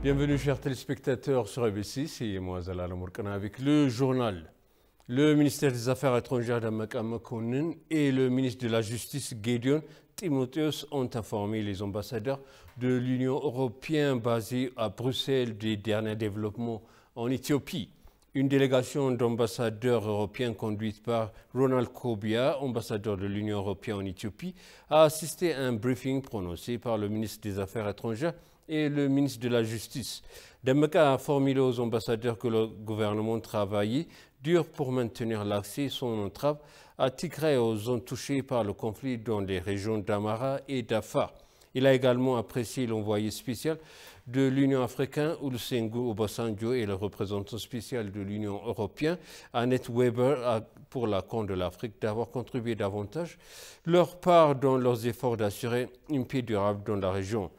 Bienvenue chers téléspectateurs sur ABC, c'est moi Zalal Mourkana avec le journal. Le ministère des Affaires étrangères Damak Amakonnen et le ministre de la Justice Gédéon Timotheus ont informé les ambassadeurs de l'Union européenne basée à Bruxelles des derniers développements en Éthiopie. Une délégation d'ambassadeurs européens conduite par Ronald Kobia, ambassadeur de l'Union européenne en Éthiopie, a assisté à un briefing prononcé par le ministre des Affaires étrangères et le ministre de la Justice. Demeka a formulé aux ambassadeurs que le gouvernement travaillait dur pour maintenir l'accès et son entrave à Tigray et aux zones touchées par le conflit dans les régions d'Amara et d'Afar. Il a également apprécié l'envoyé spécial de l'Union africaine, Olusegun Obasanjo, et le représentant spécial de l'Union européenne, Annette Weber, pour la Corne de l'Afrique, d'avoir contribué davantage leur part dans leurs efforts d'assurer une paix durable dans la région.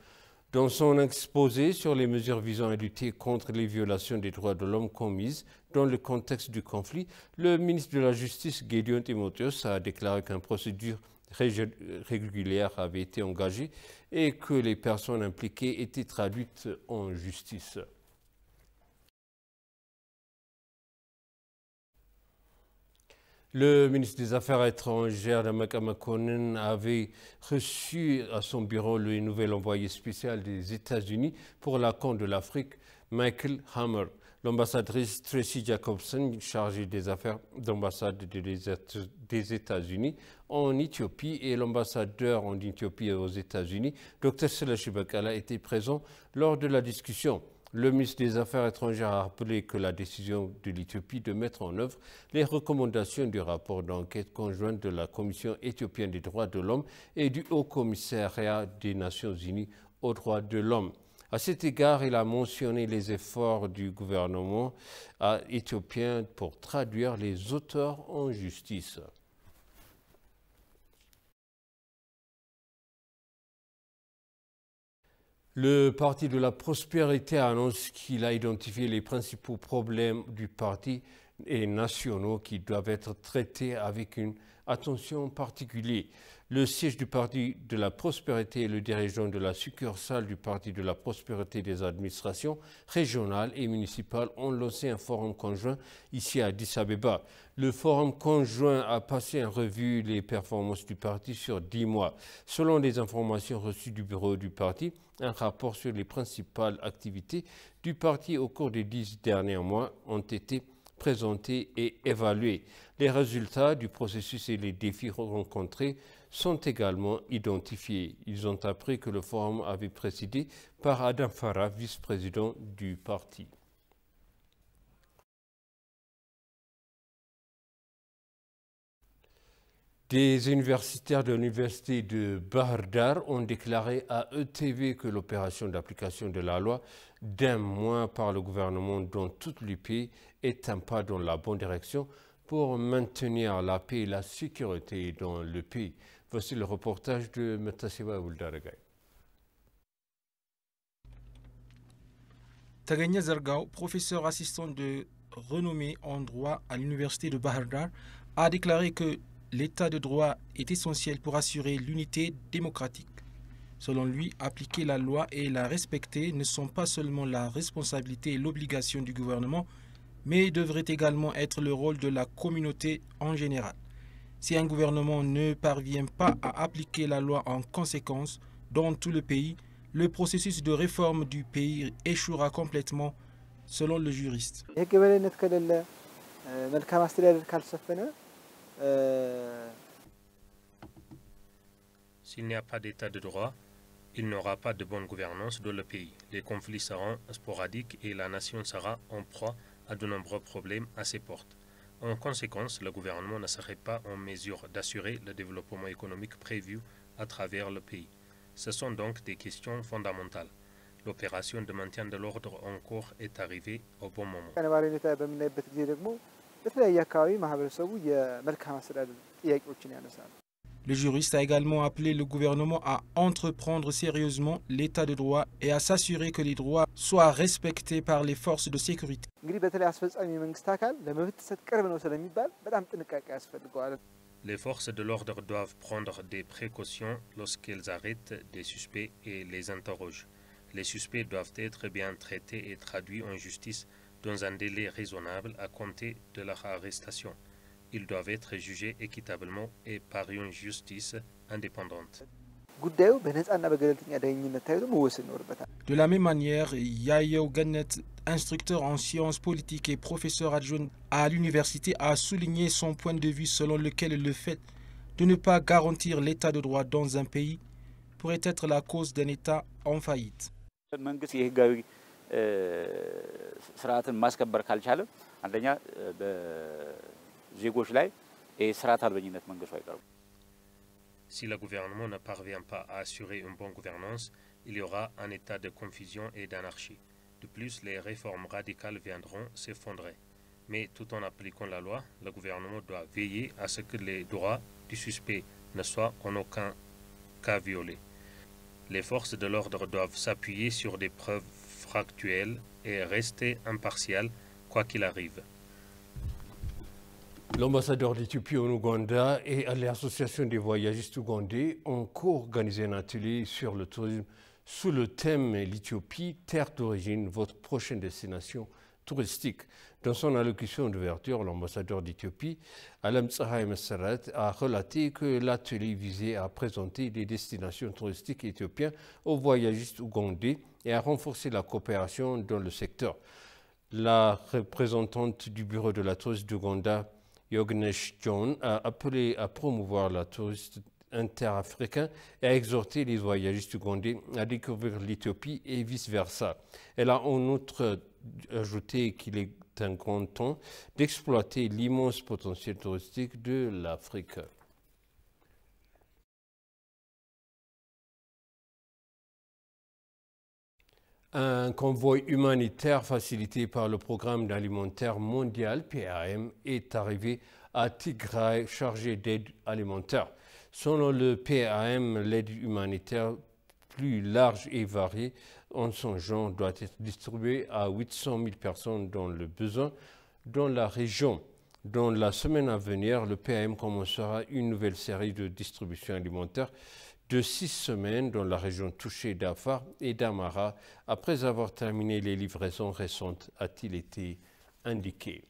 Dans son exposé sur les mesures visant à lutter contre les violations des droits de l'homme commises dans le contexte du conflit, le ministre de la Justice, Gédéon Timotheus, a déclaré qu'une procédure régulière avait été engagée et que les personnes impliquées étaient traduites en justice. Le ministre des Affaires étrangères, Damak Amakonnen, avait reçu à son bureau le nouvel envoyé spécial des États-Unis pour la Corne de l'Afrique, Michael Hammer. L'ambassadrice Tracy Jacobson, chargée des affaires d'ambassade des États-Unis en Éthiopie, et l'ambassadeur en Éthiopie et aux États-Unis, Dr. Selashi Bakala, étaient présents lors de la discussion. Le ministre des Affaires étrangères a rappelé que la décision de l'Éthiopie de mettre en œuvre les recommandations du rapport d'enquête conjointe de la Commission éthiopienne des droits de l'homme et du Haut-Commissariat des Nations unies aux droits de l'homme. À cet égard, il a mentionné les efforts du gouvernement éthiopien pour traduire les auteurs en justice. Le Parti de la Prospérité annonce qu'il a identifié les principaux problèmes du parti et nationaux qui doivent être traités avec une attention particulière. Le siège du Parti de la Prospérité et le dirigeant de la succursale du Parti de la Prospérité des administrations régionales et municipales ont lancé un forum conjoint ici à Addis Abeba. Le forum conjoint a passé en revue les performances du parti sur 10 mois. Selon les informations reçues du bureau du parti, un rapport sur les principales activités du parti au cours des 10 derniers mois ont été présentés et évalués. Les résultats du processus et les défis rencontrés sont également identifiés. Ils ont appris que le forum avait présidé par Adam Farah, vice-président du parti. Des universitaires de l'université de Bahir Dar ont déclaré à ETV que l'opération d'application de la loi d'un mois par le gouvernement dans tout le pays est un pas dans la bonne direction pour maintenir la paix et la sécurité dans le pays. Voici le reportage de Metasiba Ouldaragay. Tagania Zargao, professeur assistant de renommée en droit à l'université de Bahir Dar, a déclaré que l'état de droit est essentiel pour assurer l'unité démocratique. Selon lui, appliquer la loi et la respecter ne sont pas seulement la responsabilité et l'obligation du gouvernement, mais devrait également être le rôle de la communauté en général. Si un gouvernement ne parvient pas à appliquer la loi en conséquence dans tout le pays, le processus de réforme du pays échouera complètement, selon le juriste. S'il n'y a pas d'état de droit, il n'y aura pas de bonne gouvernance dans le pays. Les conflits seront sporadiques et la nation sera en proie à de nombreux problèmes à ses portes. En conséquence, le gouvernement ne serait pas en mesure d'assurer le développement économique prévu à travers le pays. Ce sont donc des questions fondamentales. L'opération de maintien de l'ordre en cours est arrivée au bon moment. Le juriste a également appelé le gouvernement à entreprendre sérieusement l'état de droit et à s'assurer que les droits soient respectés par les forces de sécurité. Les forces de l'ordre doivent prendre des précautions lorsqu'elles arrêtent des suspects et les interrogent. Les suspects doivent être bien traités et traduits en justice dans un délai raisonnable à compter de leur arrestation. Ils doivent être jugés équitablement et par une justice indépendante. De la même manière, Yayo Gannet, instructeur en sciences politiques et professeur adjoint à l'université, a souligné son point de vue selon lequel le fait de ne pas garantir l'état de droit dans un pays pourrait être la cause d'un état en faillite. Si le gouvernement ne parvient pas à assurer une bonne gouvernance, il y aura un état de confusion et d'anarchie. De plus, les réformes radicales viendront s'effondrer. Mais tout en appliquant la loi, le gouvernement doit veiller à ce que les droits du suspect ne soient en aucun cas violés. Les forces de l'ordre doivent s'appuyer sur des preuves factuelles et rester impartiales, quoi qu'il arrive. L'ambassadeur d'Éthiopie en Ouganda et l'Association des voyagistes ougandais ont co-organisé un atelier sur le tourisme sous le thème « L'Éthiopie, terre d'origine, votre prochaine destination touristique ». Dans son allocution d'ouverture, l'ambassadeur d'Éthiopie, Alam Tsahay Messarat, a relaté que l'atelier visait à présenter des destinations touristiques éthiopiennes aux voyagistes ougandais et à renforcer la coopération dans le secteur. La représentante du bureau de la tourisme d'Ouganda, Yognesh John, a appelé à promouvoir la tourisme interafricain et a exhorté les voyagistes ougandais à découvrir l'Éthiopie et vice-versa. Elle a en outre ajouté qu'il est un grand temps d'exploiter l'immense potentiel touristique de l'Afrique. Un convoi humanitaire facilité par le Programme alimentaire mondial, PAM, est arrivé à Tigray chargé d'aide alimentaire. Selon le PAM, l'aide humanitaire plus large et variée en son genre doit être distribuée à 800 000 personnes dans le besoin dans la région. Dans la semaine à venir, le PAM commencera une nouvelle série de distribution alimentaire de 6 semaines dans la région touchée d'Afar et d'Amara, après avoir terminé les livraisons récentes, a-t-il été indiqué.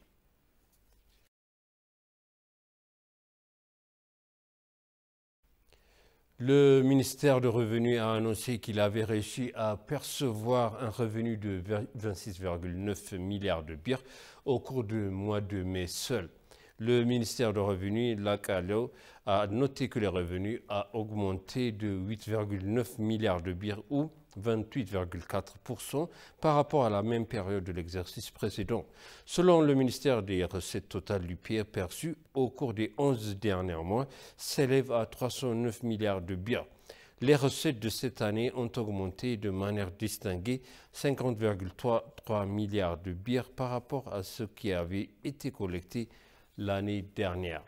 Le ministère de Revenus a annoncé qu'il avait réussi à percevoir un revenu de 26,9 milliards de birr au cours du mois de mai seul. Le ministère de Revenus, l'ACALO, a noté que les revenus ont augmenté de 8,9 milliards de birr ou 28,4% par rapport à la même période de l'exercice précédent. Selon le ministère, des recettes totales du PIR perçues au cours des 11 derniers mois s'élèvent à 309 milliards de birr. Les recettes de cette année ont augmenté de manière distinguée, 50,3 milliards de birr par rapport à ce qui avait été collecté l'année dernière.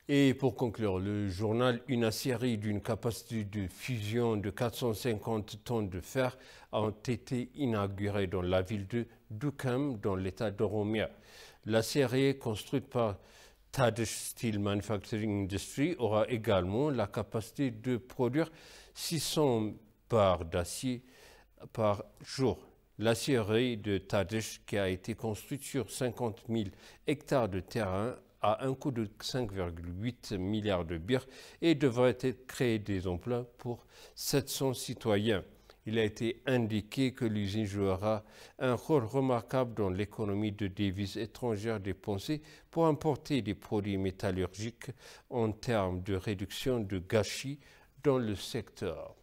Et pour conclure, le journal, une aciérie d'une capacité de fusion de 450 tonnes de fer a été inaugurée dans la ville de Dukam, dans l'état d'Oromia. L'aciérie construite par Tadesh Steel Manufacturing Industry aura également la capacité de produire 600 barres d'acier par jour. L'aciérie de Tadesh, qui a été construite sur 50 000 hectares de terrain, a un coût de 5,8 milliards de birr et devrait créer des emplois pour 700 citoyens. Il a été indiqué que l'usine jouera un rôle remarquable dans l'économie de devises étrangères dépensées pour importer des produits métallurgiques en termes de réduction de gâchis dans le secteur.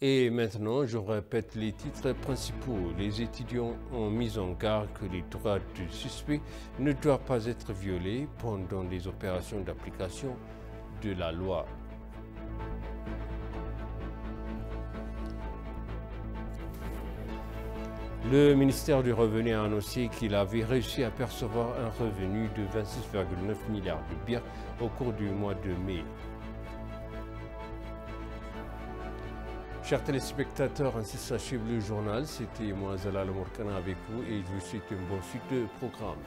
Et maintenant, je répète les titres principaux. Les étudiants ont mis en garde que les droits du suspect ne doivent pas être violés pendant les opérations d'application de la loi. Le ministère du Revenu a annoncé qu'il avait réussi à percevoir un revenu de 26,9 milliards de birr au cours du mois de mai. Chers téléspectateurs, ainsi s'achève le journal. C'était moi, Zalal Mourkana, avec vous et je vous souhaite une bonne suite de programme.